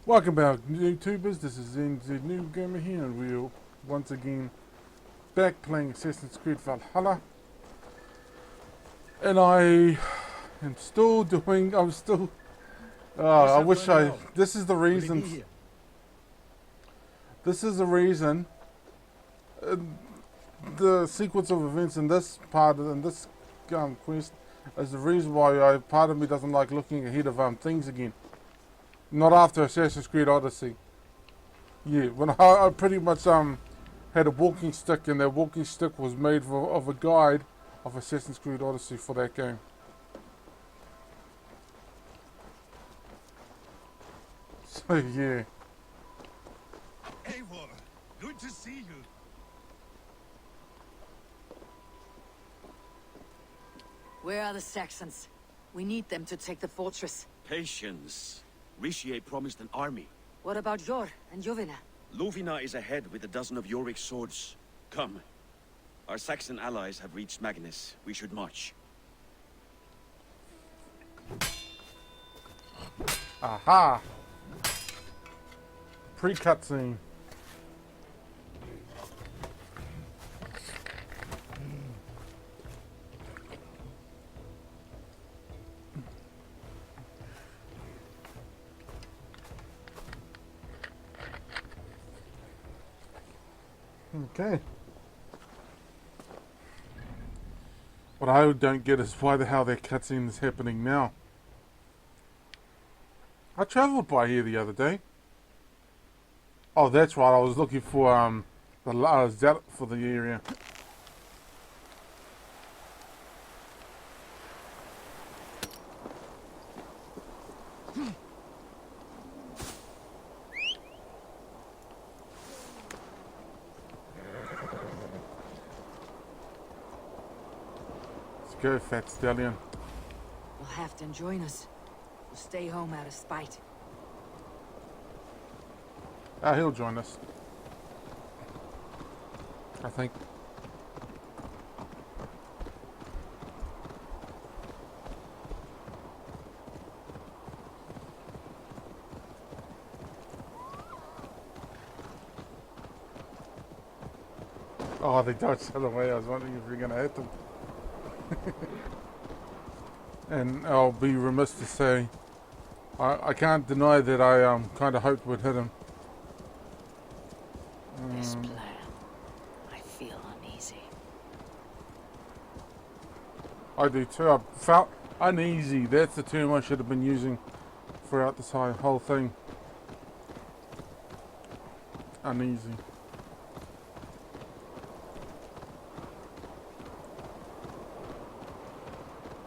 Welcome back, YouTubers. This is NZ New Gamer here, and we're once again back playing Assassin's Creed Valhalla. And I am still doing. I'm still. I wish I. This is the reason. This is the reason. The sequence of events in this part in this quest is the reason why part of me doesn't like looking ahead of things again. Not after Assassin's Creed Odyssey. Yeah, when I pretty much had a walking stick, and that walking stick was made of a guide of Assassin's Creed Odyssey for that game. So yeah. Eivor, good to see you. Where are the Saxons? We need them to take the fortress. Patience. Richier promised an army. What about Jor and Jovina? Lovina is ahead with a dozen of Yorick's swords. Come. Our Saxon allies have reached Magnus. We should march. Aha! Pre-cutscene. Okay. What I don't get is why the hell that cutscene is happening now. I travelled by here the other day. Oh, that's right. I was looking for for the area. Go, fat stallion. Will Halfdan join us? We'll stay home out of spite. Ah, he'll join us. I think. Oh, they dodged the other way. I was wondering if you're going to hit them. And I'll be remiss to say, I can't deny that I kind of hoped we'd hit him. This plan, I feel uneasy. I do too. I felt uneasy. That's the term I should have been using throughout this whole thing. Uneasy.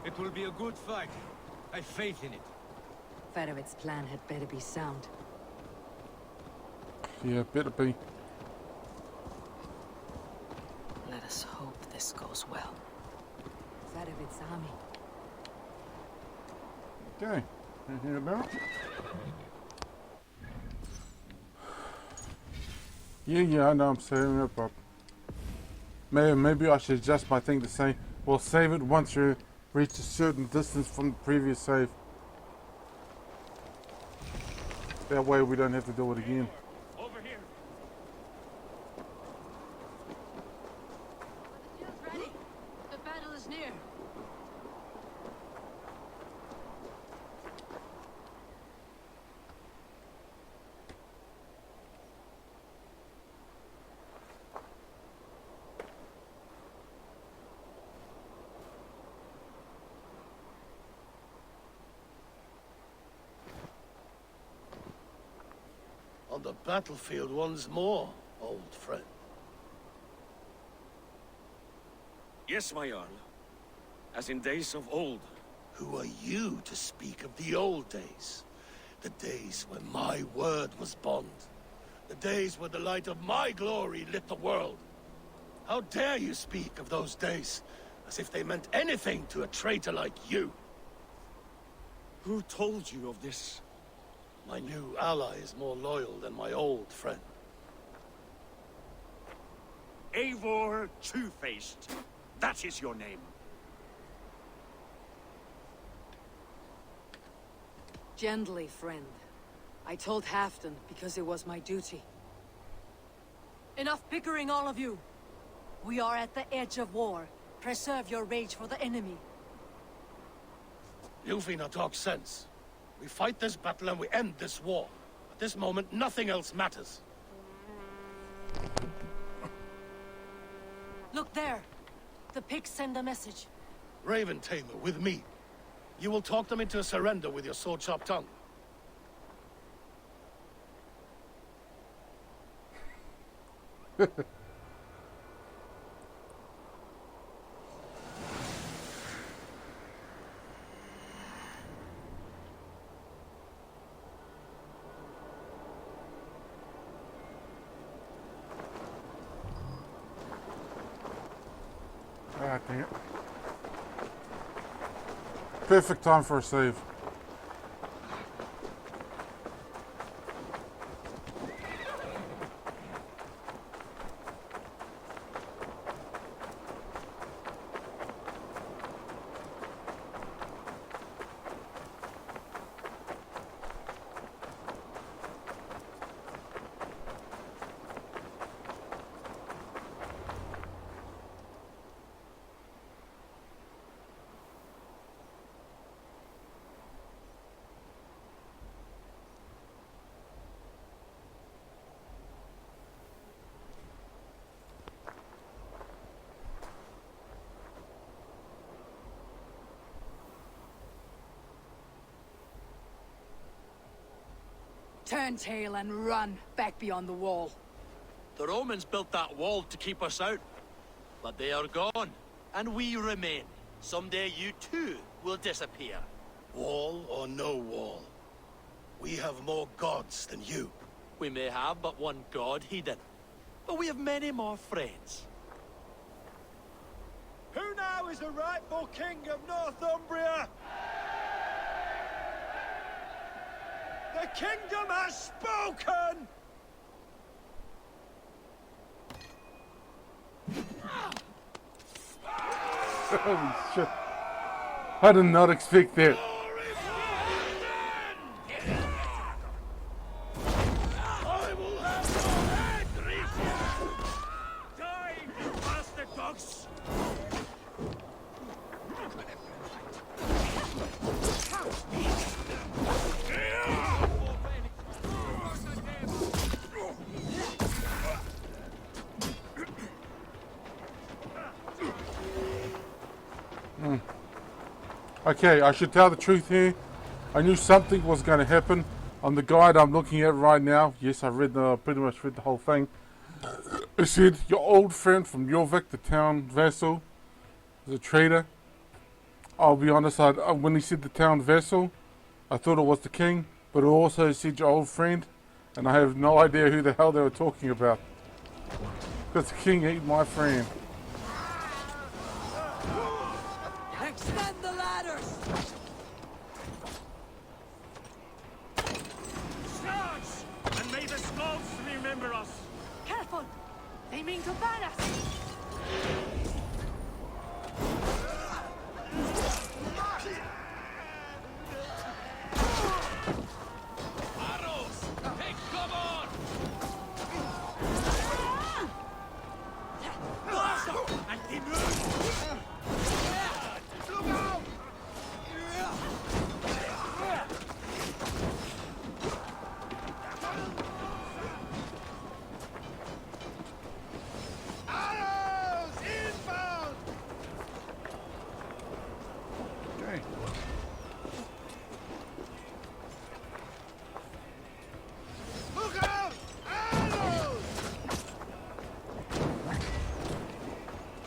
It will be a good fight. I have faith in it. Farovit's plan had better be sound. Yeah, better be. Let us hope this goes well. Farovit's army. Okay. Here now. Yeah, I know I'm saving it, but maybe I should adjust my thing to say, well, save it once you reach a certain distance from the previous save. That way we don't have to do it again. Over here. The shield's ready. The battle is near. On the battlefield once more, old friend. Yes, my Jarl. As in days of old. Who are you to speak of the old days? The days when my word was bond. The days where the light of my glory lit the world. How dare you speak of those days as if they meant anything to a traitor like you? Who told you of this? My new ally is more loyal than my old friend. Eivor Two-Faced. That is your name. Gently, friend. I told Halfdan because it was my duty. Enough bickering, all of you! We are at the edge of war. Preserve your rage for the enemy. Yufina talks sense. We fight this battle and we end this war. At this moment, nothing else matters. Look there! The pigs send a message. Raven Tamer, with me. You will talk them into a surrender with your sword-sharp tongue. Ah, dang it. Perfect time for a save. Turn tail and run back beyond the wall. The Romans built that wall to keep us out. But they are gone, and we remain. Someday you too will disappear. Wall or no wall, we have more gods than you. We may have but one god, Hedon. But we have many more friends. Who now is the rightful king of Northumbria? The kingdom has spoken! Holy shit. I did not expect that. I will have your head, Reese! Die, you bastard dogs! Okay, I should tell the truth here. I knew something was going to happen. On the guide I'm looking at right now, yes, I read pretty much read the whole thing. It said, your old friend from Jorvik, the town vassal, is a traitor. I'll be honest, when he said the town vassal, I thought it was the king, but it also said your old friend, and I have no idea who the hell they were talking about. Because the king ain't my friend. Extend the ladders! Charge! And may the skulls remember us! Careful! They mean to ban us! Arrows! Take cover! And they move! Look out! Arrows inbound! Okay. Look out! Arrows!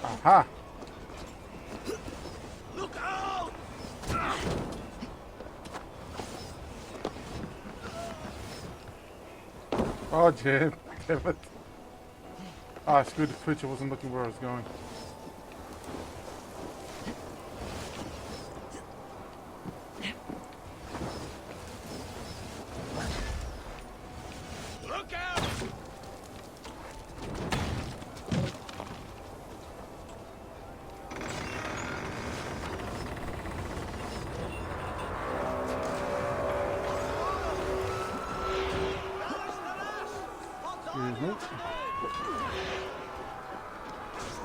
Aha! Look out! Oh, damn it. Ah, screwed the Twitch, I wasn't looking where I was going. Look out!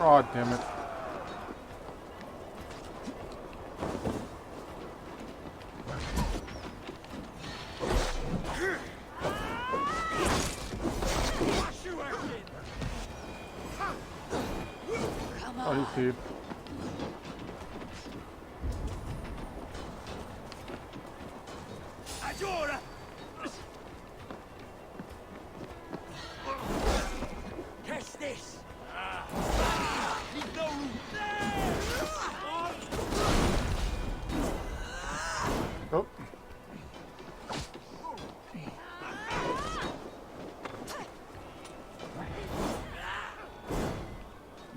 Oh, damn it. Oh, he's here. Adora! Test this. Oh.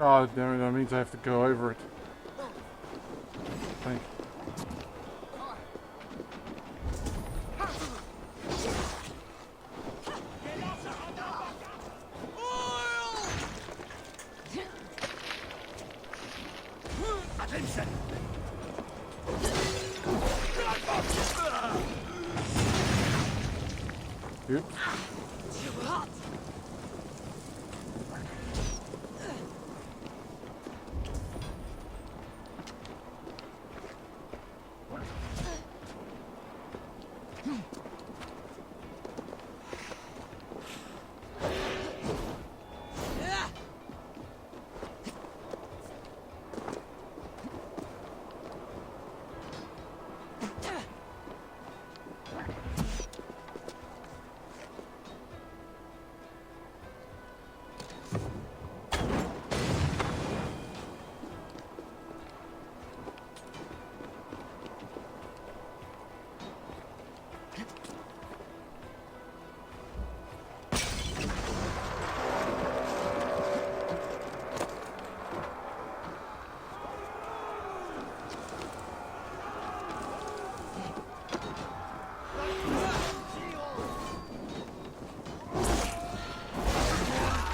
Oh, damn it, that means I have to go over it. I think. Attention! Yep.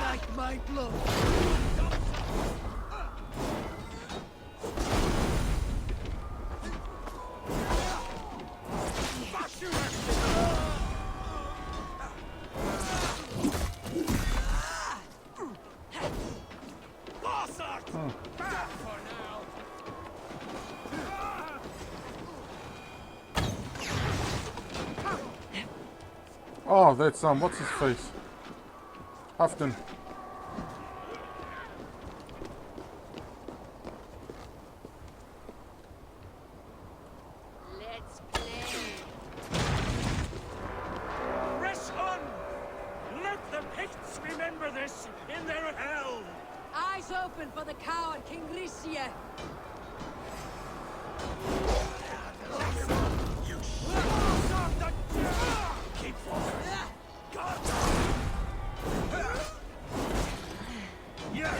Like my blood. Oh, that's what's his face? Houghton. Let's play. Press on! Let the Picts remember this in their hell! Eyes open for the coward King Ricia. Keep forward! God! Yeah!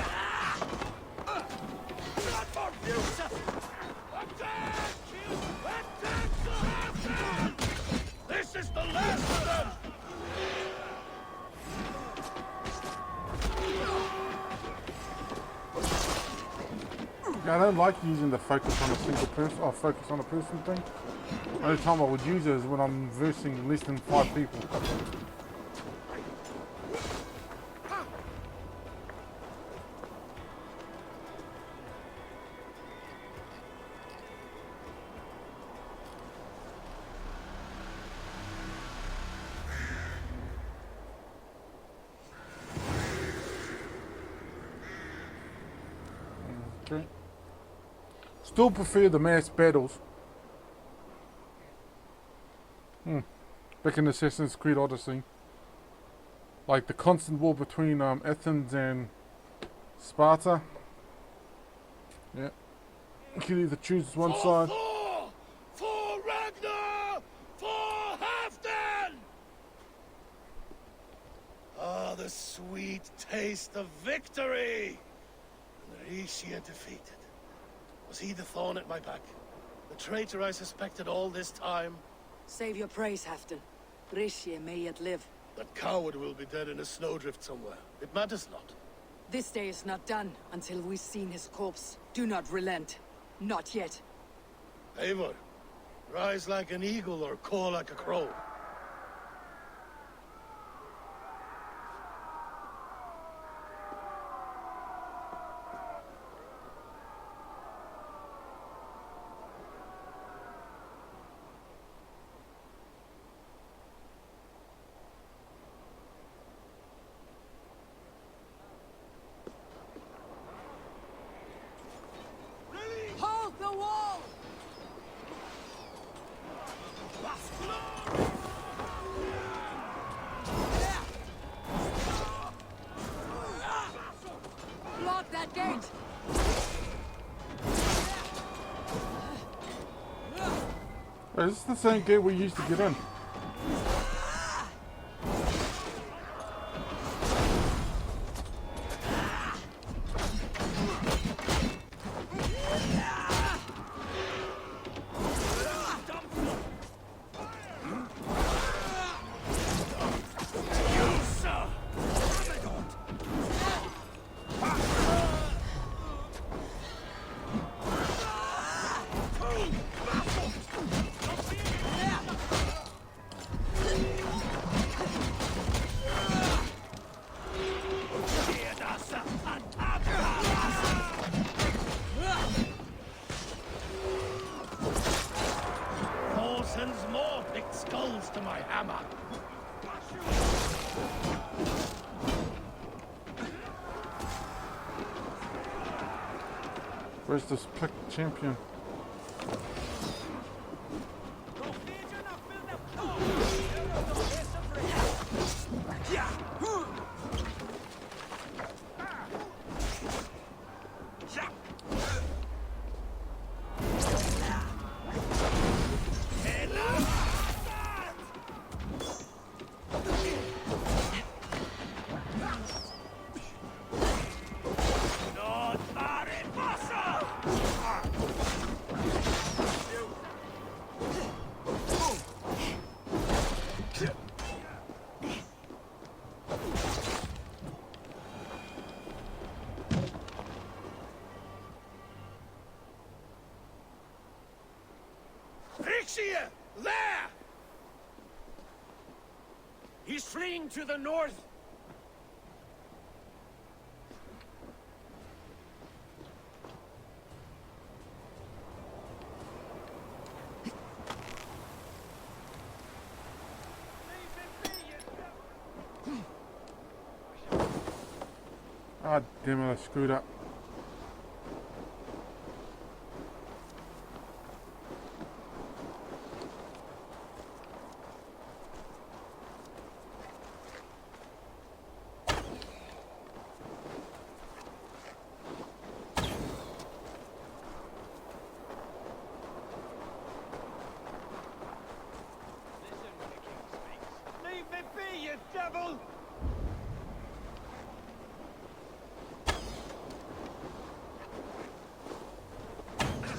Not for future! Attack! Attack the Hafton! This is the last of them! Yeah, I don't like using the focus on a single person or focus on a person thing. The only time I would use it is when I'm versing less than 5 people. Okay. Still prefer the mass battles. Back in Assassin's Creed Odyssey. Like the constant war between Athens and Sparta. Yeah. You can either choose one side. For Ragnar! For Hafton! Ah, the sweet taste of victory! And Ricia defeated. Was he the thorn at my back? The traitor I suspected all this time? Save your praise, Hafton. Ricia may yet live. That coward will be dead in a snowdrift somewhere. It matters not. This day is not done until we've seen his corpse. Do not relent. Not yet. Eivor, rise like an eagle or caw like a crow. Is this the same gate we used to get in? Paul sends more picked skulls to my hammer. Where's this picked champion? Here! There! He's fleeing to the north. Ah, damn it, I screwed up. Leave me be, you devil!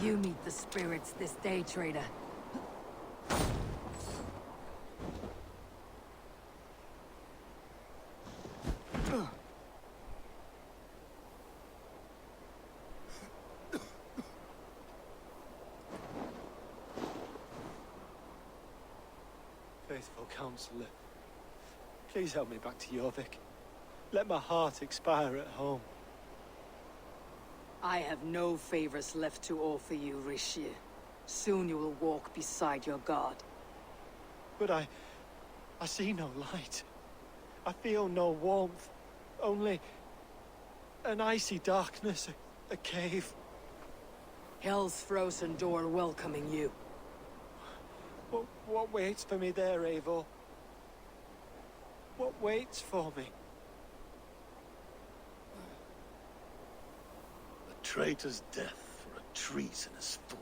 You meet the spirits this day, traitor. Faithful counselor, please help me back to Jorvik. Let my heart expire at home. I have no favors left to offer you, Rishi. Soon you will walk beside your god. But I see no light. I feel no warmth. Only an icy darkness, a cave. Hell's frozen door welcoming you. What waits for me there, Eivor? What waits for me? A traitor's death for a treasonous fool.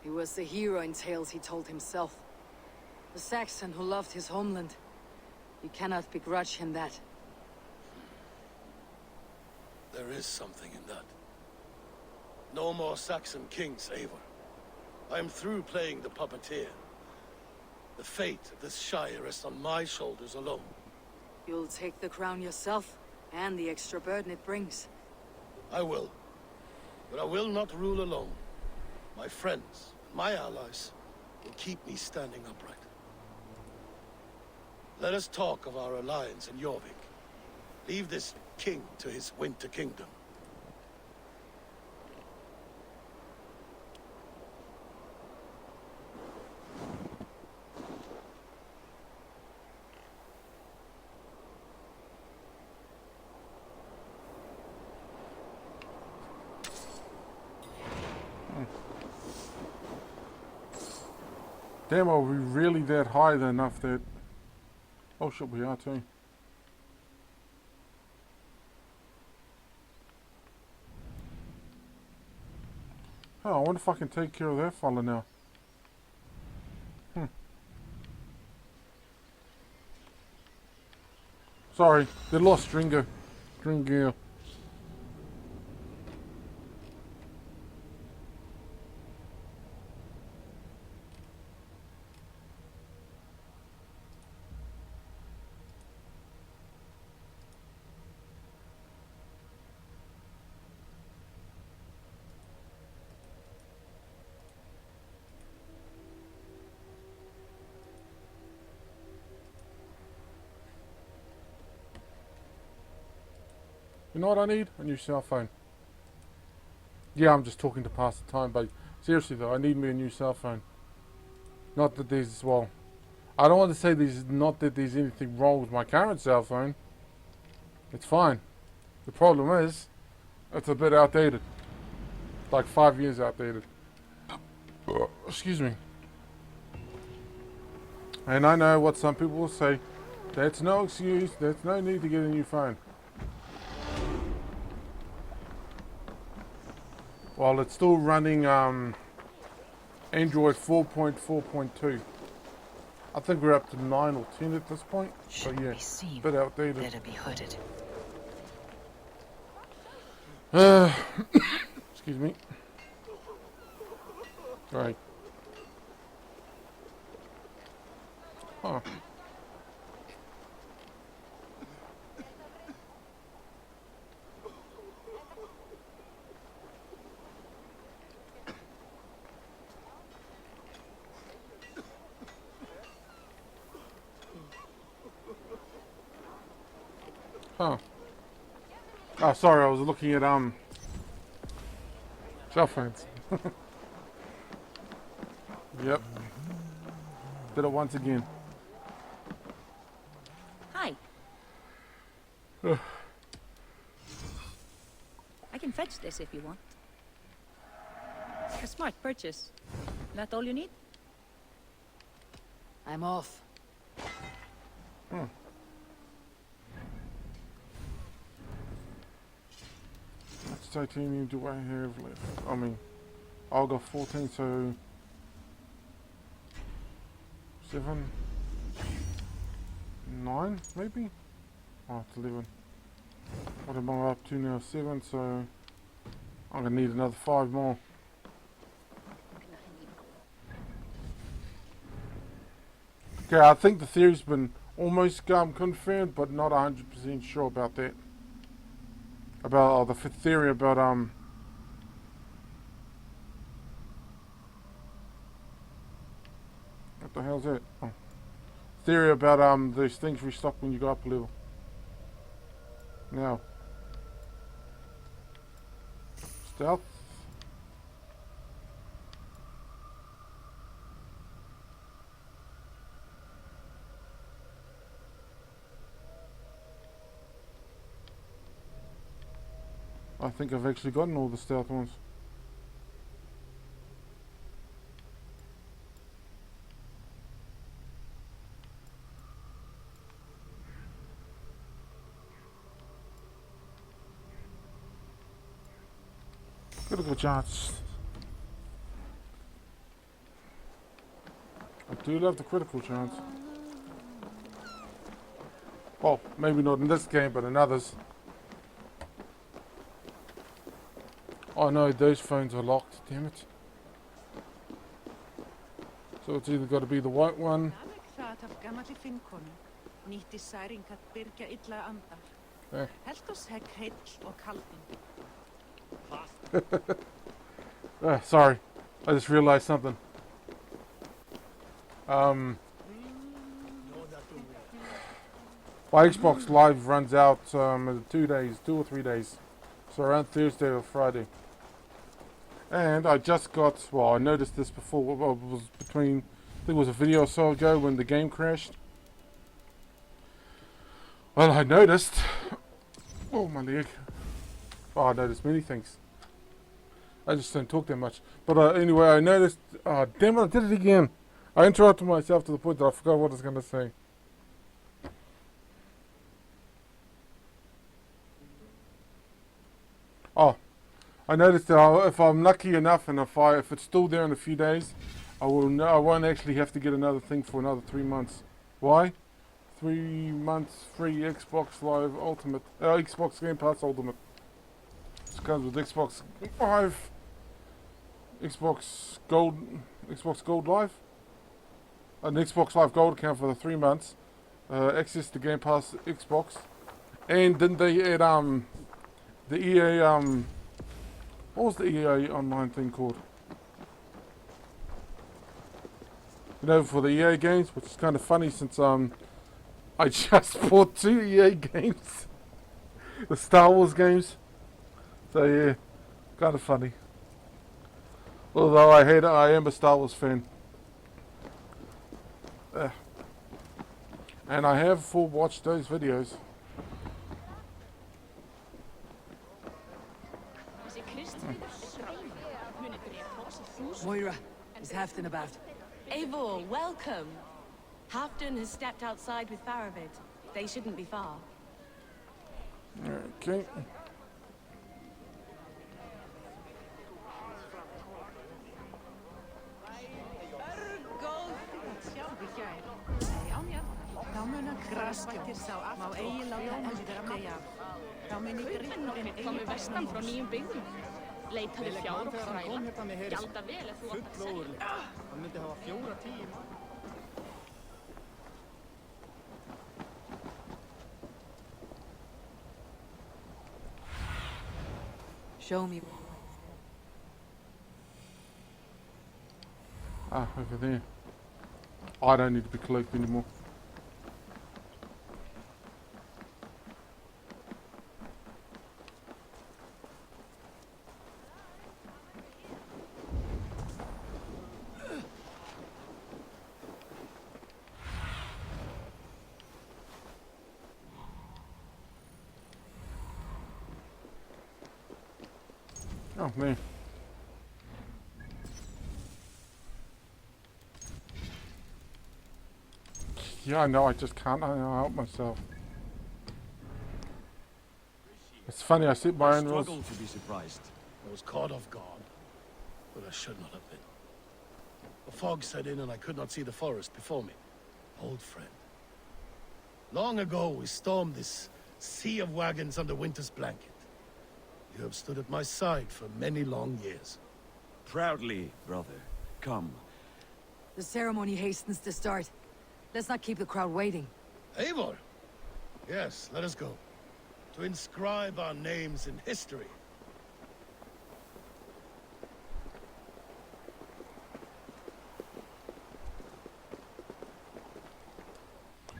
He was the hero in tales he told himself. The Saxon who loved his homeland. You cannot begrudge him that. There is something in that. No more Saxon kings, Eivor. I am through playing the puppeteer. The fate of this Shire rests on my shoulders alone. You'll take the crown yourself, and the extra burden it brings. I will. But I will not rule alone. My friends, my allies, will keep me standing upright. Let us talk of our alliance in Jorvik. Leave this king to his winter kingdom. Damn, are we really that high enough that... Oh shit, we are too. Oh, I wonder if I can take care of that fella now. Sorry, they lost Stringer. Stringer. You know what I need? A new cell phone. Yeah, I'm just talking to pass the time, but seriously though, I need me a new cell phone. Not that there's, well, I don't want to say there's not that there's anything wrong with my current cell phone. It's fine. The problem is, it's a bit outdated. Like 5 years outdated. Excuse me. And I know what some people will say. That's no excuse. There's no need to get a new phone. Well, it's still running Android 4.4.2. I think we're up to 9 or 10 at this point. So yeah, a bit outdated. Better be hooded. Excuse me. Right. Huh. Huh. Oh, sorry, I was looking at cell phones. Yep. Did it once again. Hi. I can fetch this if you want. A smart purchase. That all you need? I'm off. Hmm. Much titanium do I have left? I mean, I'll go 14, so 7, 9 maybe? Oh, it's 11. What am I up to now? 7, so I'm gonna need another 5 more. Okay, I think the theory's been almost confirmed, but not 100% sure about that. About the theory about what the hell's that? Oh. Theory about those things restock when you go up a level. Now, stealth. I think I've actually gotten all the stealth ones. Critical chance. I do love the critical chance. Well, maybe not in this game, but in others. Oh no, those phones are locked, damn it. So it's either got to be the white one. Sorry, I just realized something. My Xbox Live runs out in 2 days, 2 or 3 days. So around Thursday or Friday. And I just got, well, I noticed this before, well, it was between, I think it was a video or so ago when the game crashed. Well, I noticed, oh my leg, oh, I noticed many things. I just don't talk that much. But anyway, I noticed, oh damn it, I did it again. I interrupted myself to the point that I forgot what I was going to say. Oh, I noticed that if I'm lucky enough and if it's still there in a few days, I won't actually have to get another thing for another 3 months. Why? 3 months free Xbox Live Ultimate, Xbox Game Pass Ultimate. This comes with Xbox Live, Xbox Gold Live, an Xbox Live Gold account for the 3 months, access to Game Pass Xbox, and didn't they add the EA what was the EA online thing called? You know, for the EA games, which is kind of funny since I just bought 2 EA games, the Star Wars games. So yeah, kind of funny. Although I am a Star Wars fan, and I have full watched those videos. Moira is Halfton about. Eivor, welcome. Halfdan has stepped outside with Faravid. They shouldn't be far. Okay. Komið vestan frá nýjum byggðum. Leitaðu fjár og þræla. Gjalda vel ef þú átt að selja. Hann myndi hafa 4 tíma. Show me. Ah, over there. I don't need to be cloaked anymore. Oh, man. Yeah, I know, I just can't help myself. It's funny, I set my own rules. Struggle to be surprised. I was caught off guard, but I should not have been. The fog set in and I could not see the forest before me. Old friend. Long ago, we stormed this sea of wagons under winter's blanket. You have stood at my side for many long years. Proudly, brother. Come. The ceremony hastens to start. Let's not keep the crowd waiting. Eivor! Yes, let us go. To inscribe our names in history.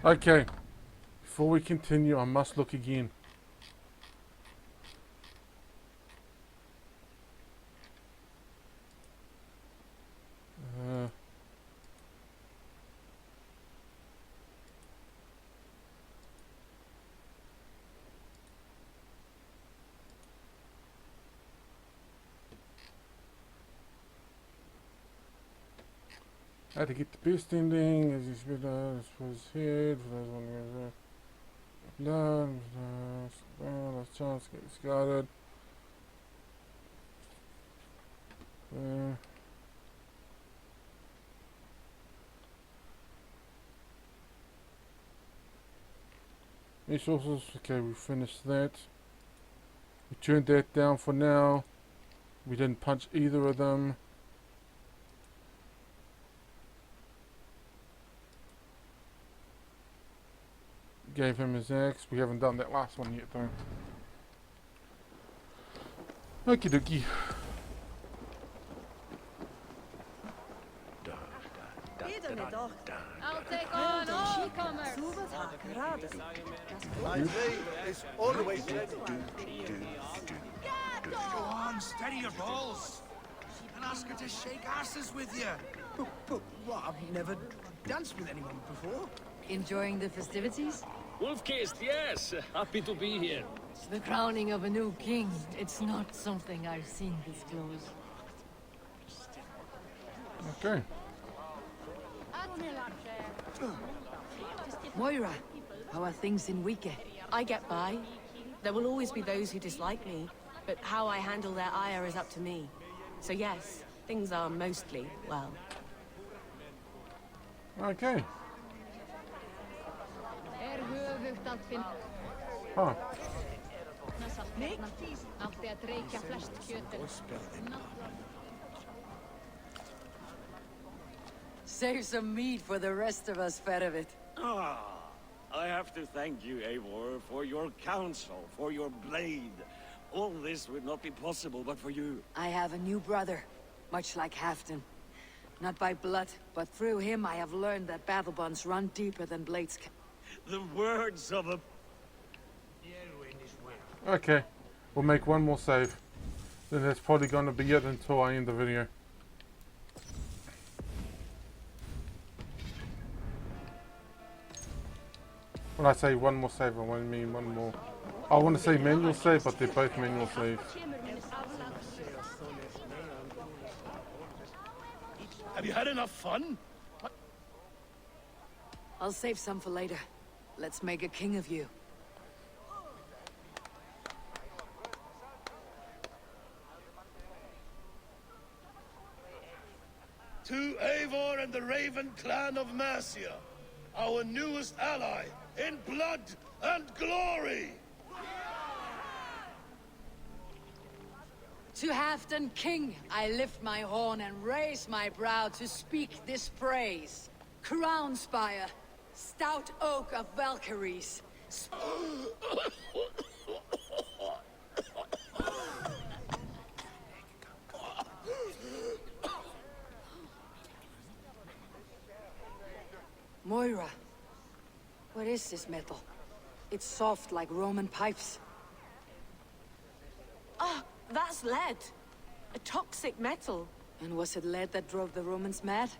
Okay. Before we continue, I must look again. How to get the best ending, as you should was head, for those one last chance to get started. Resources, okay, we finished that. We turned that down for now. We didn't punch either of them. Gave him his axe. We haven't done that last one yet though. Okie dokie. I'll take on all comers. My blade is always ready. Go on, steady your balls. And ask her to shake asses with you. But what? I've never danced with anyone before. Enjoying the festivities? Wolf-kissed, yes. Happy to be here. The crowning of a new king. It's not something I've seen this close. Okay. Moira, how are things in Wike? I get by. There will always be those who dislike me, but how I handle their ire is up to me. So yes, things are mostly well. Okay. Saltfinn. Huh. Átti að dreikja flest kjötin. Save some meat for the rest of us, Fedovit. Ah, I have to thank you, Eivor, for your counsel, for your blade. All this would not be possible but for you. I have a new brother, much like Halfdan. Not by blood, but through him I have learned that battle bonds run deeper than blades can. The words of a... Okay, we'll make one more save. Then that's probably going to be it until I end the video. When I say one more save, I want to mean one more. I want to say manual save, but they're both manual saves. Have you had enough fun? I'll save some for later. Let's make a king of you. To Eivor and the Raven clan of Mercia, our newest ally in blood and glory! To Halfdan King, I lift my horn and raise my brow to speak this praise. Crown spire, stout oak of Valkyries. Moira, what is this metal? It's soft like Roman pipes. Ah, that's lead. A toxic metal. And was it lead that drove the Romans mad?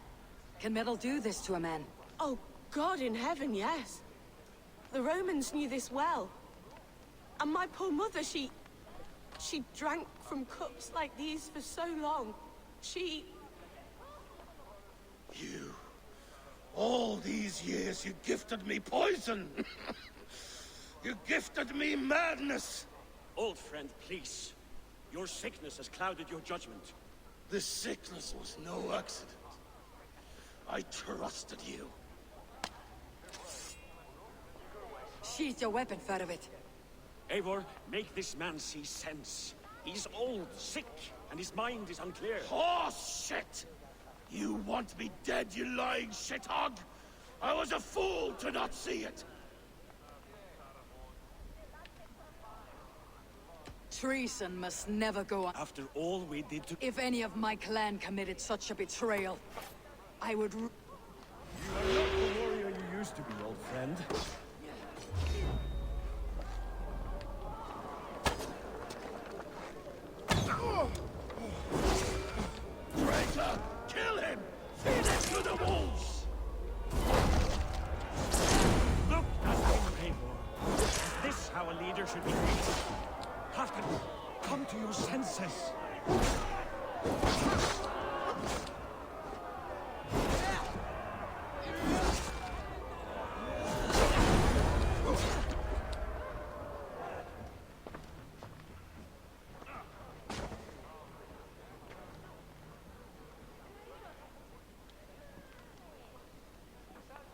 Can metal do this to a man? Oh, God in heaven, yes. The Romans knew this well. And my poor mother, she drank from cups like these for so long. You... all these years you gifted me poison! You gifted me madness! Old friend, please. Your sickness has clouded your judgment. This sickness was no accident. I trusted you. Sheath your weapon, Fedovit. Eivor, make this man see sense. He's old, sick, and his mind is unclear. Horse shit! You want me dead, you lying shithog? I was a fool to not see it! Treason must never go on. After all we did to... If any of my clan committed such a betrayal, I would... You are not the warrior you used to be, old friend. Traitor! Kill him! Feed him to the wolves! Look at him, Eivor. Is this how a leader should be treated? Halfdan, come to your senses.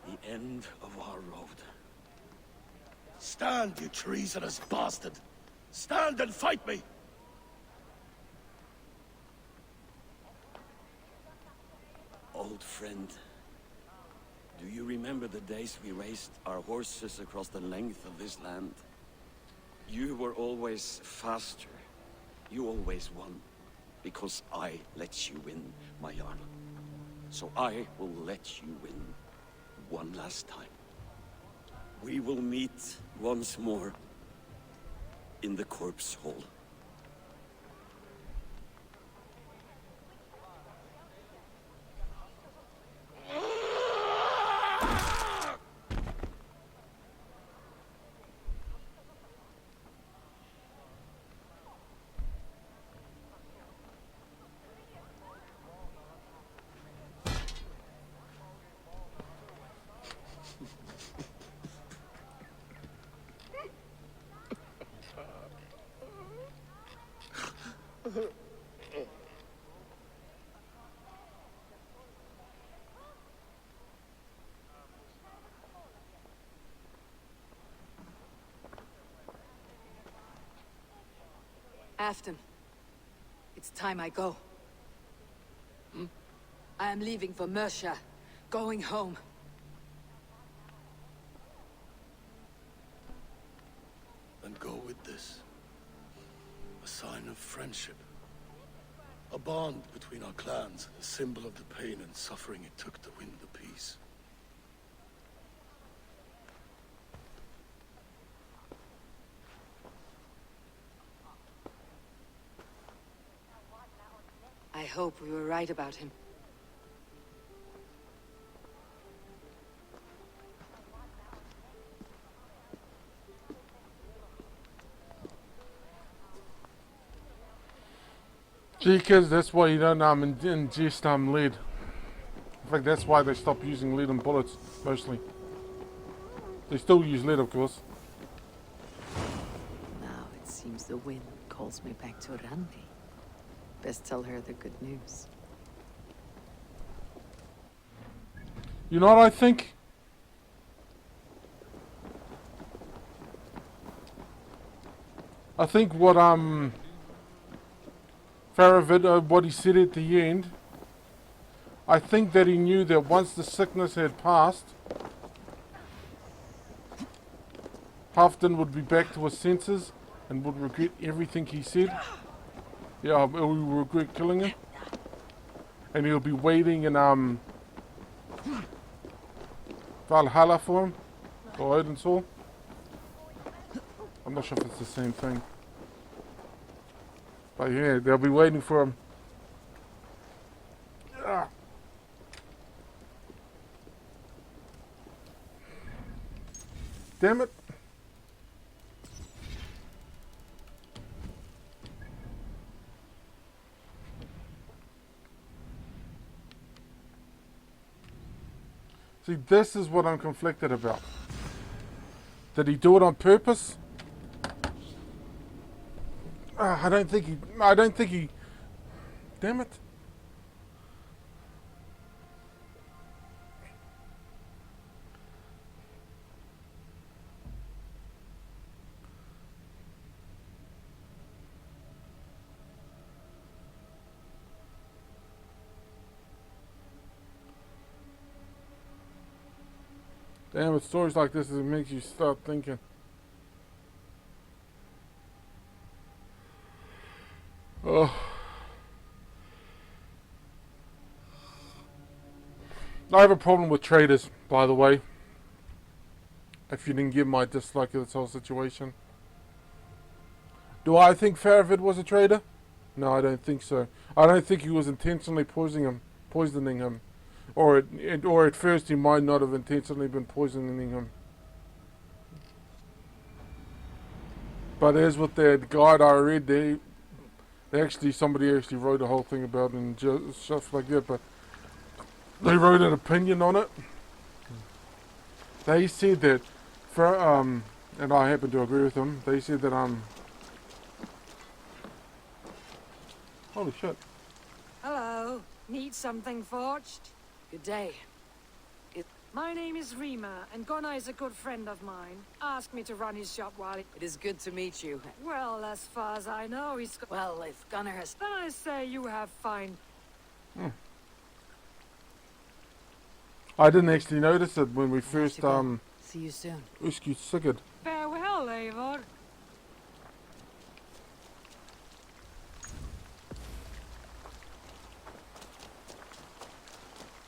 The end of our road. Stand, you treasonous bastard! Stand and fight me! Old friend, do you remember the days we raced our horses across the length of this land? You were always faster. You always won. Because I let you win, my Jarl. So I will let you win one last time. We will meet once more in the corpse hall. Halfton. It's time I go. I am leaving for Mercia. Going home. And go with this. A sign of friendship. A bond between our clans, a symbol of the pain and suffering it took to win the peace. I hope we were right about him. Gee, kids, that's why you don't ingest lead. In fact, that's why they stopped using lead in bullets, mostly. They still use lead, of course. Now it seems the wind calls me back to Randi. Best tell her the good news. You know what I think? I think what Faravid, what he said at the end, I think that he knew that once the sickness had passed, Halfton would be back to his senses and would regret everything he said. Yeah, he will regret killing him. And he'll be waiting in Valhalla for him, or Odin's Hall. I'm not sure if it's the same thing. But yeah, they'll be waiting for him. Damn it. See, this is what I'm conflicted about. Did he do it on purpose? I don't think he... Damn it. Damn, with stories like this, it makes you start thinking. Oh. I have a problem with traitors, by the way. If you didn't get my dislike of this whole situation. Do I think Faravid was a traitor? No, I don't think so. I don't think he was intentionally poisoning him. Or at first he might not have intentionally been poisoning him. But as with the guide I read, somebody actually wrote a whole thing about it and just stuff like that, but they wrote an opinion on it. They said that, and I happen to agree with them, they said that, holy shit. Hello. Need something forged? Good day. My name is Rima, and Gunnar is a good friend of mine. Asked me to run his shop while It is good to meet you. Well, as far as I know, he's... Well, if Gunnar has... Then I say you have fine... I didn't actually notice it when we first, See you soon. Uskut. Farewell, Eivor.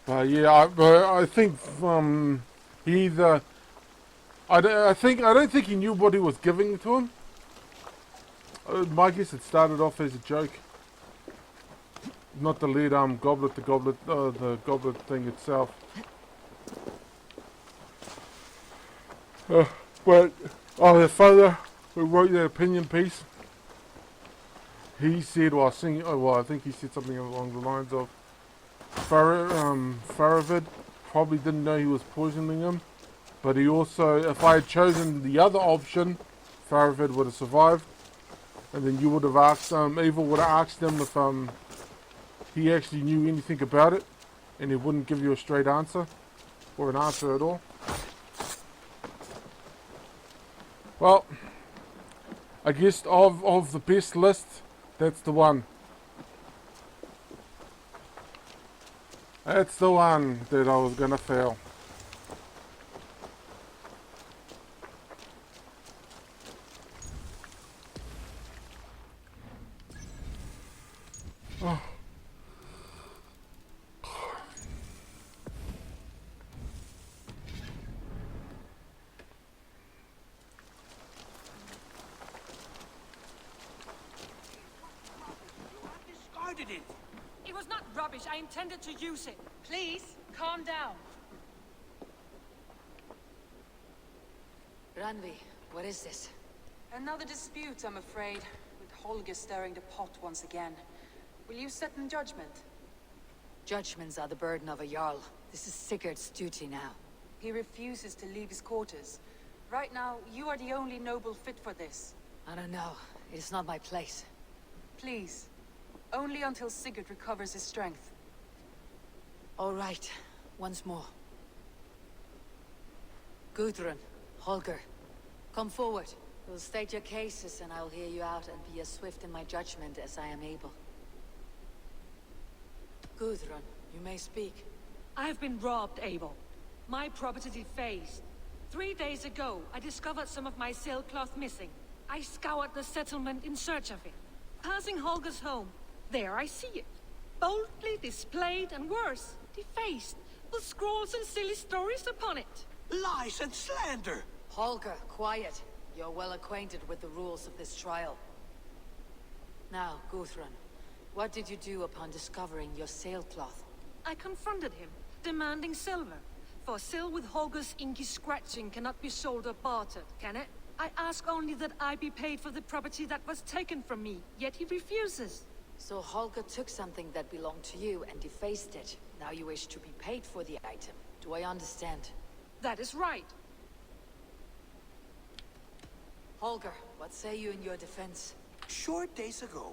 Yeah, I think he either I don't think he knew what he was giving to him. My guess it started off as a joke, not the lead goblet, the goblet thing itself. But the father who wrote the opinion piece, he said, I think he said something along the lines of, Faravid probably didn't know he was poisoning him, but he also, if I had chosen the other option, Faravid would have survived, and then you would have asked, Evil would have asked him if he actually knew anything about it, and he wouldn't give you a straight answer, or an answer at all. Well, I guess of the best list, That's the one. That's the one that I was gonna fail. Oh. Discarded it. It was not rubbish. I intended to use it. Please, calm down. Ranvi, what is this? Another dispute, I'm afraid, with Holger stirring the pot once again. Will you sit in judgment? Judgments are the burden of a Jarl. This is Sigurd's duty now. He refuses to leave his quarters. Right now, you are the only noble fit for this. I don't know. It is not my place. Please. Only until Sigurd recovers his strength. All right. Once more. Gudrun, Holger, come forward. You'll state your cases and I'll hear you out and be as swift in my judgment as I am able. Gudrun, you may speak. I have been robbed, Abel. My property defaced. 3 days ago, I discovered some of my sailcloth missing. I scoured the settlement in search of it. Passing Holger's home, there I see it. Boldly displayed and worse, defaced, with scrolls and silly stories upon it. Lies and slander! Holger, quiet. You're well acquainted with the rules of this trial. Now, Gudrun, what did you do upon discovering your sailcloth? I confronted him, demanding silver. For sil with Holger's inky scratching cannot be sold or bartered, can it? I ask only that I be paid for the property that was taken from me, yet he refuses. So Holger took something that belonged to you and defaced it. Now you wish to be paid for the item. Do I understand? That is right. Holger, what say you in your defense? Short days ago,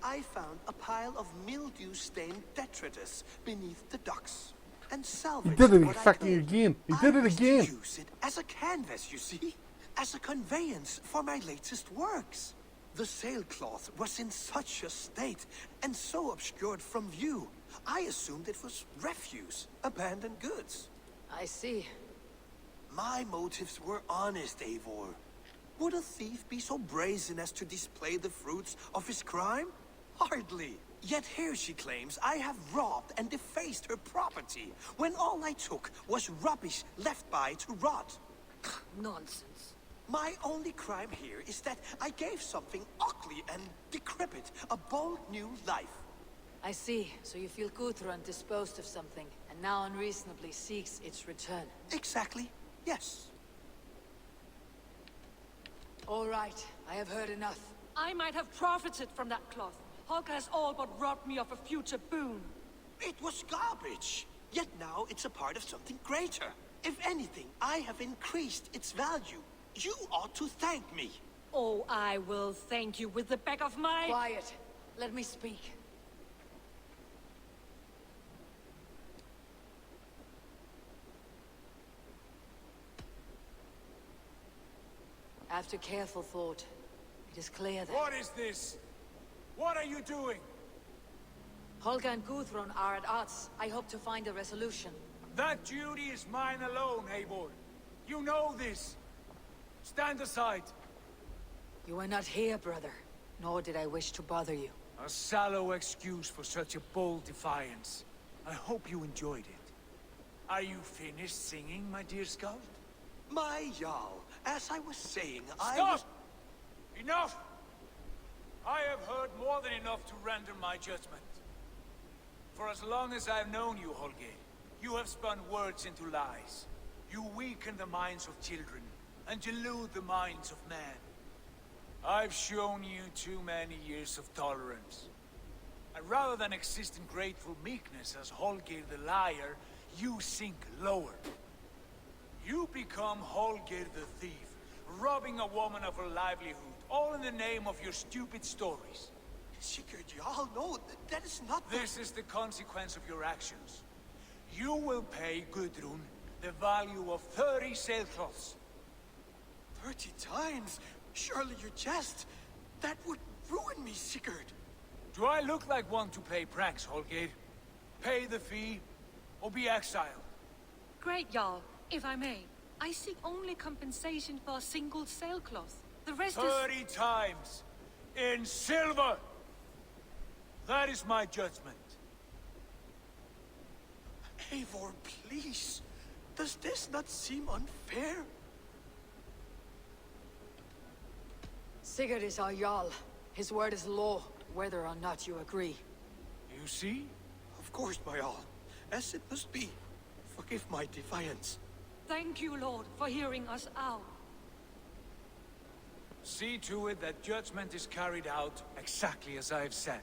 I found a pile of mildew-stained detritus beneath the docks. And He salvaged did it what I fucking could. again. He did it I was to again. use it as a canvas, you see? As a conveyance for my latest works. The sailcloth was in such a state, and so obscured from view, I assumed it was refuse, abandoned goods. I see. My motives were honest, Eivor. Would a thief be so brazen as to display the fruits of his crime? Hardly. Yet here she claims I have robbed and defaced her property, when all I took was rubbish left by to rot. Nonsense. My only crime here is that I gave something ugly and decrepit a bold new life. I see. So you feel Gudrun disposed of something, and now unreasonably seeks its return. Exactly, yes. All right, I have heard enough. I might have profited from that cloth. Holger has all but robbed me of a future boon. It was garbage. Yet now it's a part of something greater. If anything, I have increased its value. You ought to thank me. Oh, I will thank you with the back of my... Quiet. Let me speak. After careful thought, it is clear that... What is this? What are you doing? Holger and Gudrun are at odds. I hope to find a resolution. That duty is mine alone, Eivor. You know this. Stand aside. You were not here, brother. Nor did I wish to bother you. A sallow excuse for such a bold defiance. I hope you enjoyed it. Are you finished singing, my dear Skald? My Jarl, as I was saying, Stop! Enough! I have heard more than enough to render my judgment. For as long as I've known you, Holger, you have spun words into lies. You weaken the minds of children, and delude the minds of men. I've shown you too many years of tolerance. And rather than exist in grateful meekness as Holger the liar, you sink lower. You become Holger the thief, robbing a woman of her livelihood, all in the name of your stupid stories. Sigurd, Jarl, no, that is not... This is the consequence of your actions. You will pay Gudrun the value of 30 sailcloths. 30 times? Surely you jest. That would ruin me, Sigurd. Do I look like one to play pranks, Holgate? Pay the fee, or be exiled? Great, Jarl. If I may, I seek only compensation for a single sailcloth. The rest is... 30 times! In silver! That is my judgment. Eivor, please. Does this not seem unfair? Sigurd is our Jarl. His word is law, whether or not you agree. You see? Of course, my Jarl. As it must be. Forgive my defiance. Thank you, Lord, for hearing us out. See to it that judgment is carried out exactly as I have said.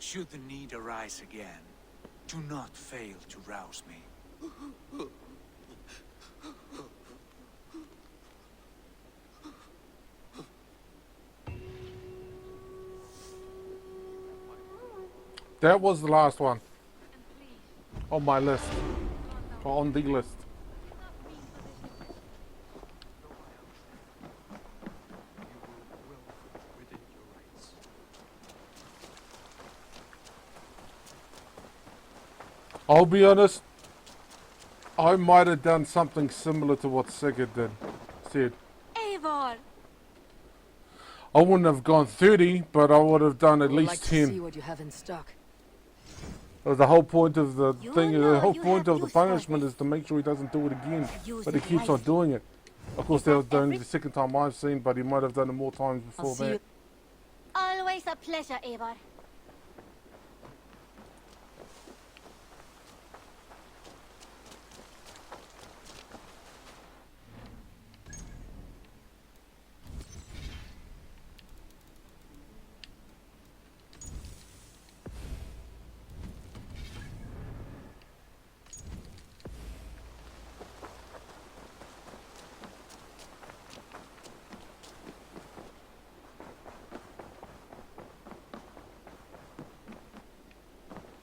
Should the need arise again, do not fail to rouse me. That was the last one on my list, or on the list. I'll be honest, I might have done something similar to what Sigurd said. Eivor! I wouldn't have gone 30, but I would have done at I would least like to 10. see what you have in stock. The whole point of the thing, know the whole you point have of the use for punishment this. is to make sure he doesn't do it again. Use But he it keeps on wisely. doing it. Of course, that was only the second time I've seen, but he might have done it more times I'll before see that. you. Always a pleasure, Eivor.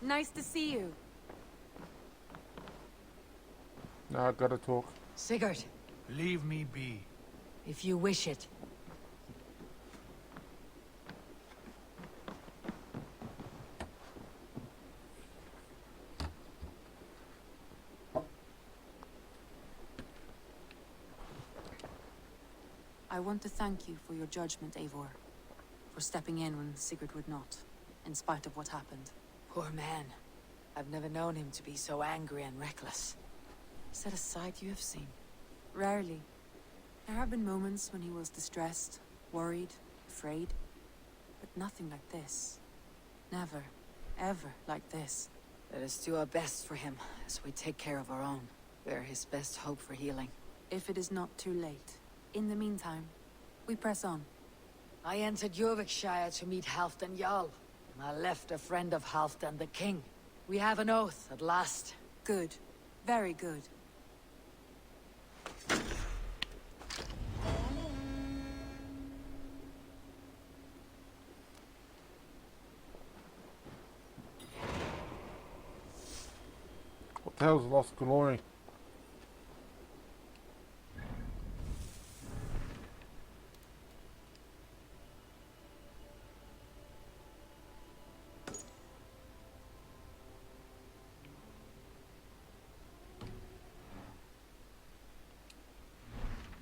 Nice to see you. Now I gotta talk. Sigurd, Leave me be. if you wish it. I want to thank you for your judgment, Eivor. For stepping in when Sigurd would not, in spite of what happened. Poor man. I've never known him to be so angry and reckless. Is that a sight you have seen? Rarely. There have been moments when he was distressed, worried, afraid. But nothing like this. Never, ever like this. Let us do our best for him as we take care of our own. We're his best hope for healing. If it is not too late. In the meantime, we press on. I entered Jorvikshire to meet Halfdan Jarl, and I left a friend of Halfdan the king. We have an oath at last. Good. Very good. What the hell's Lost Glory?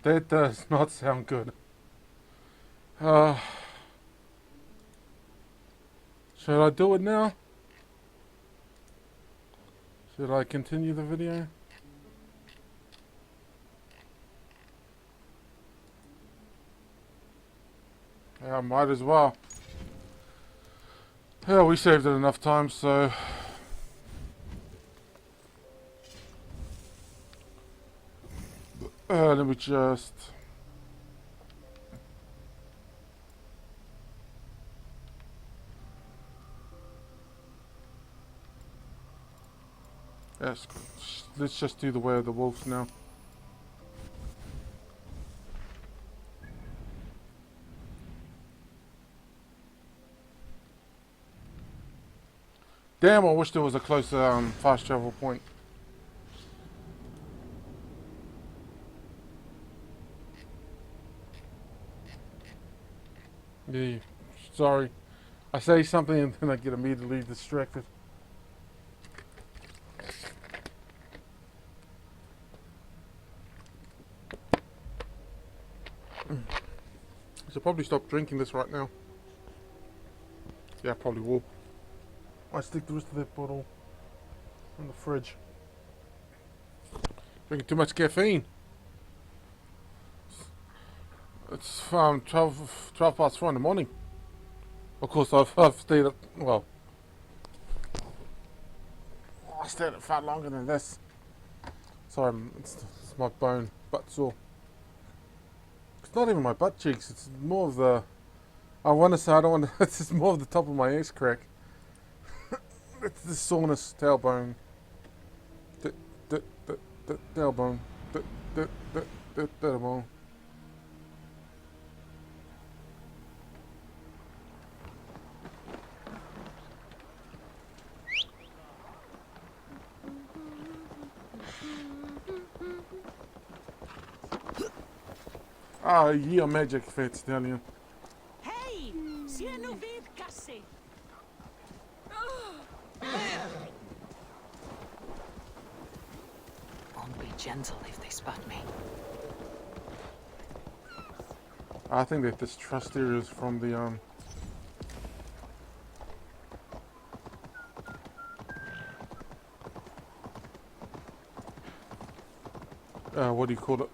That does not sound good. Should I do it now? Should I continue the video? Yeah, I might as well. Yeah, we saved it enough time, so... let me just... Yes, let's just do the Way of the Wolves now. Damn, I wish there was a closer fast travel point. Yeah, sorry. I say something and then I get immediately distracted. I should probably stop drinking this right now. Yeah, I probably will. I stick the rest of that bottle in the fridge. Drinking too much caffeine. It's 12 past 4 in the morning. Of course, I've stayed up, well, I stayed up far longer than this. Sorry, it's my butt sore. It's not even my butt cheeks, it's more of the, I want to say, I don't want to, it's just more of the top of my ass crack. It's the soreness, tailbone. Tailbone. Tailbone. Ah, yeah, magic, fat stallion. Hey! Sieno vid kassi! Won't be gentle if they spot me. I think that this trust area is from the what do you call it?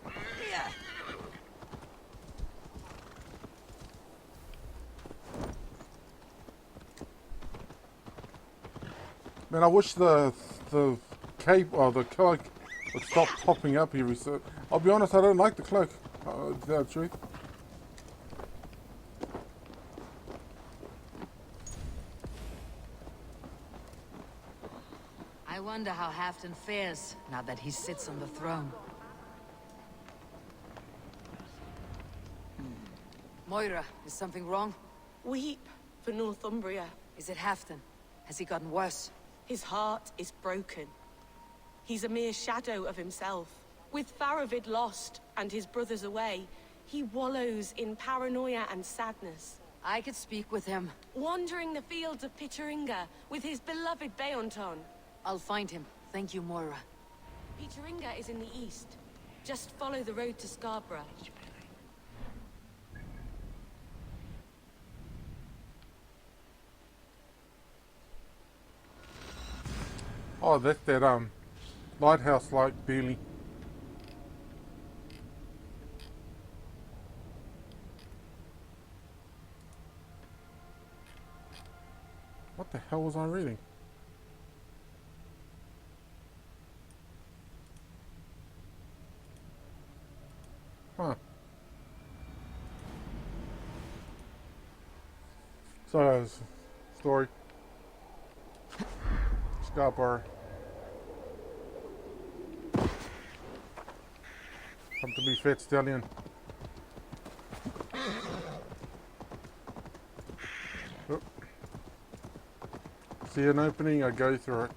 Man, I wish the cape or the cloak would stop popping up here. So I'll be honest, I don't like the cloak. To tell the truth. I wonder how Halfton fares now that he sits on the throne. Moira, is something wrong? Weep for Northumbria. Is it Halfton? Has he gotten worse? His heart is broken. He's a mere shadow of himself. With Faravid lost and his brothers away, he wallows in paranoia and sadness. I could speak with him. Wandering the fields of Pitteringa with his beloved Beonton. I'll find him. Thank you, Moira. Pitteringa is in the east. Just follow the road to Scarborough. Oh, that's that lighthouse like Bailey. What the hell was I reading? Huh. So, story. Scarborough. Come to me, fat stallion. Oh. See an opening, I go through it.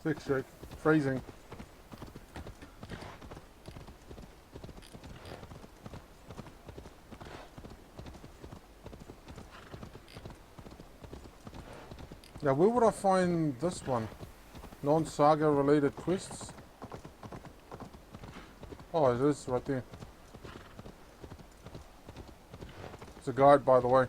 Thick shake. Freezing. Now, where would I find this one? Non-saga related quests? Oh, it is right there. It's a guide, by the way.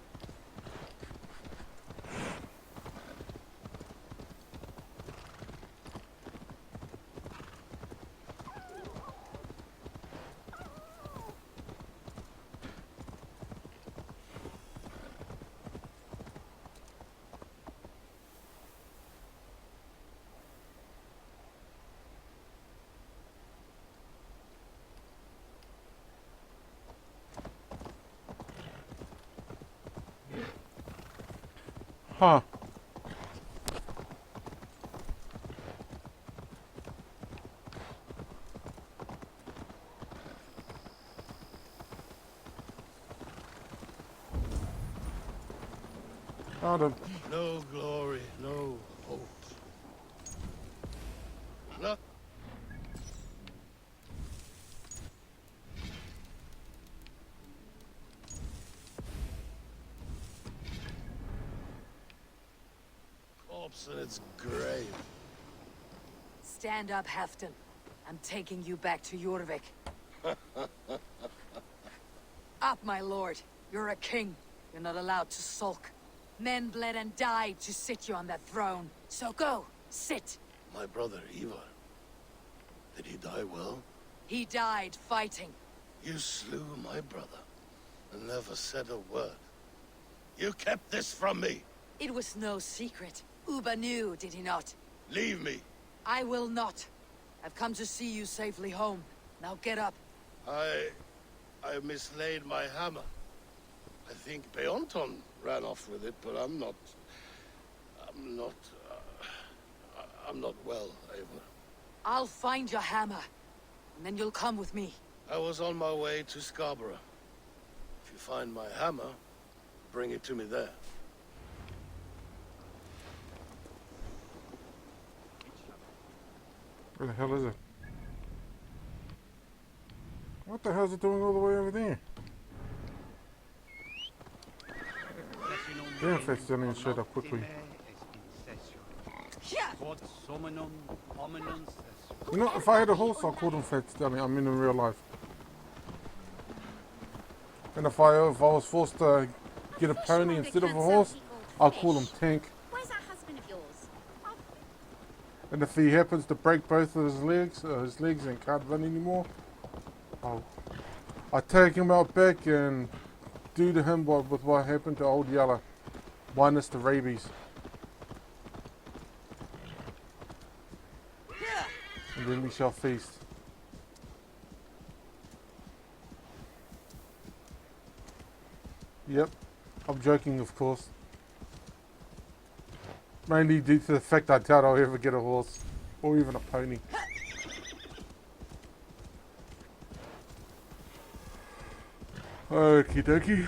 Huh. Oh, no glory, no hope. No. corpse in its grave. Stand up, Halfdan. I'm taking you back to Jorvik. Up, my lord. You're a king. You're not allowed to sulk. Men bled and died to sit you on that throne. So go, sit. My brother, Ivar. Did he die well? He died fighting. You slew my brother, and never said a word. You kept this from me! It was no secret. Uba knew, did he not? Leave me! I will not. I've come to see you safely home. Now get up. I mislaid my hammer. I think Beonton ran off with it, but I'm not well, Eivor. I'll find your hammer, and then you'll come with me. I was on my way to Scarborough. If you find my hammer, bring it to me there. Where the hell is it? What the hell is it doing all the way over there? Damn, if it's turning shit up quickly. You know, if I had a horse, I'll call them fats, Danny. I mean, in real life. And if I was forced to get a pony instead of a horse, I'll call him Tank. Where's that husband of yours? And if he happens to break both of his legs and can't run anymore, I take him out back and do to him with what happened to Old Yeller, minus the rabies. And then we shall feast. Yep, I'm joking, of course. Mainly due to the fact I doubt I'll ever get a horse, or even a pony. Okie dokie.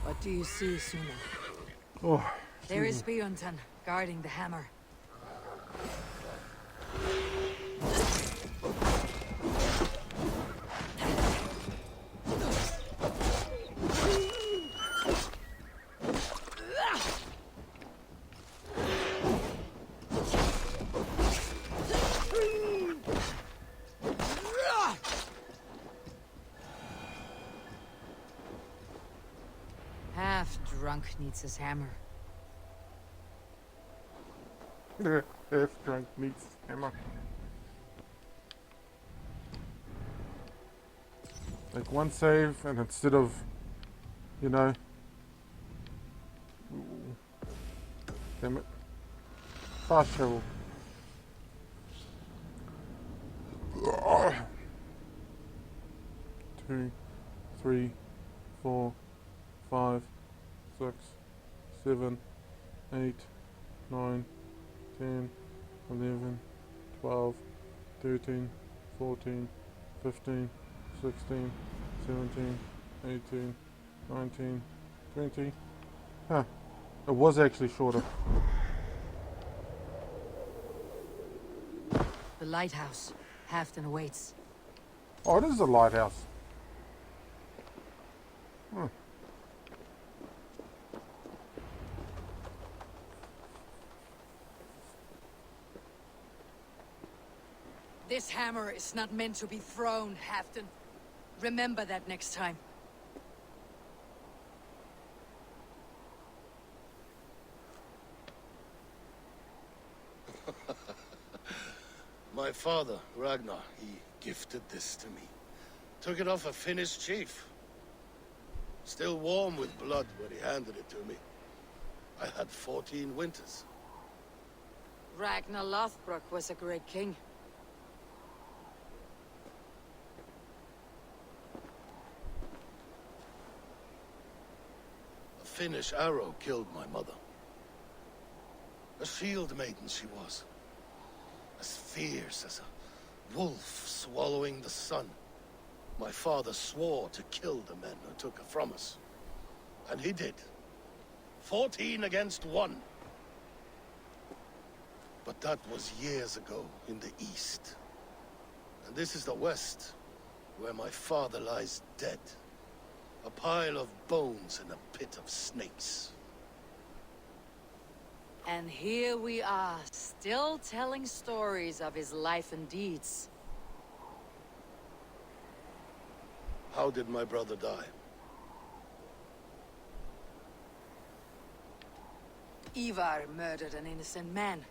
What do you see, Suna? Oh, There is Beonton, guarding the hammer. Half drunk needs his hammer. Half drunk meets hammer. Like one save, and instead of, you know, damn it, fast travel. 2, 3, 4, 5, 6, 7, 8, 9, 10, 11, 12, 13, 14, 15, 16, 17, 18, 19, 20. Huh. It was actually shorter. The lighthouse. Halfdan awaits. Oh, it is a lighthouse. This hammer is not meant to be thrown, Halfdan. Remember that next time. My father, Ragnar, he gifted this to me. Took it off a Finnish chief. Still warm with blood when he handed it to me. I had 14 winters. Ragnar Lothbrok was a great king. A Finnish arrow killed my mother. A shield maiden she was. As fierce as a wolf swallowing the sun. My father swore to kill the men who took her from us. And he did. 14 against 1. But that was years ago in the east. And this is the west, where my father lies dead. A pile of bones in a pit of snakes. And here we are, still telling stories of his life and deeds. How did my brother die? Ivar murdered an innocent man.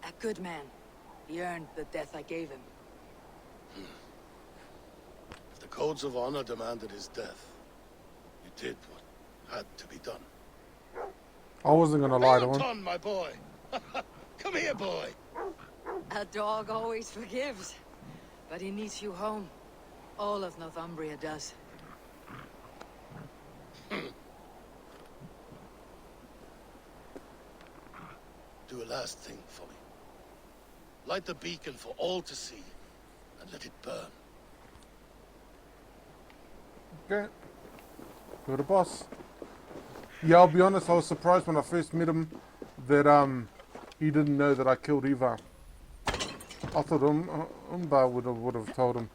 A good man. He earned the death I gave him. If the codes of honor demanded his death, you did what had to be done. I wasn't gonna lie to him. Well done, my boy. Come here, boy. A dog always forgives. But he needs you home. All of Northumbria does. Do a last thing for me. Light the beacon for all to see, and let it burn. Okay. You're the boss. Yeah, I'll be honest, I was surprised when I first met him that he didn't know that I killed Ivar. I thought Umbar would have told him.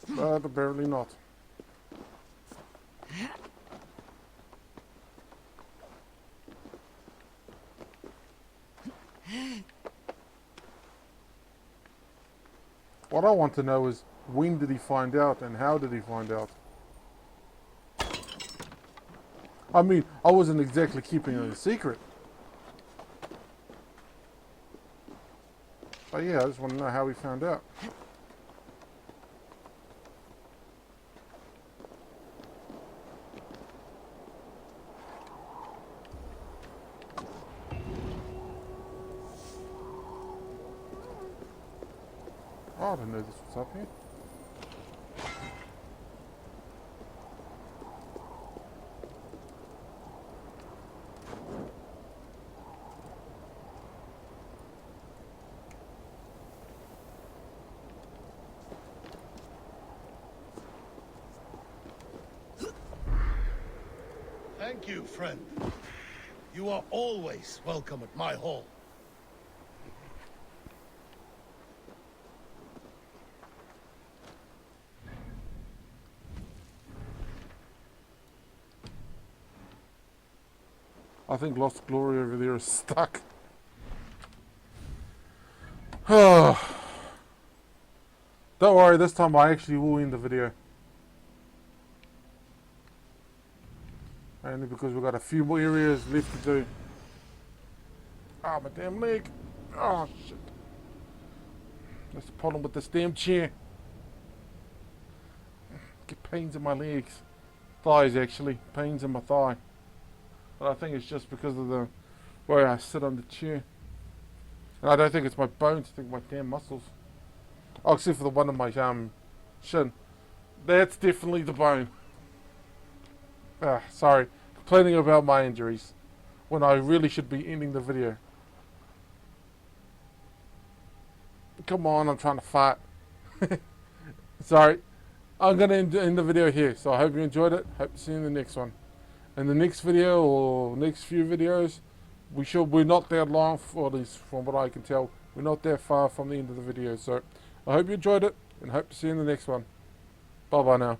But apparently not. What I want to know is, when did he find out and how did he find out? I mean, I wasn't exactly keeping it a secret. But yeah, I just want to know how he found out. Oh, I didn't know this was up here. Thank you, friend. You are always welcome at my hall. I think Lost Glory over there is stuck. Don't worry, this time I actually will end the video. Only because we've got a few more areas left to do. Ah, my damn leg. Oh, shit. That's the problem with this damn chair. Get pains in my legs. Thighs, actually. Pains in my thigh. But I think it's just because of the way I sit on the chair. And I don't think it's my bones, I think my damn muscles. Oh, except for the one in my shin. That's definitely the bone. Sorry. Complaining about my injuries when I really should be ending the video. Come on, I'm trying to fight. Sorry. I'm going to end the video here. So I hope you enjoyed it. Hope to see you in the next one. In the next video or next few videos, we're not that long, or at least from what I can tell, we're not that far from the end of the video. So I hope you enjoyed it and hope to see you in the next one. Bye bye now.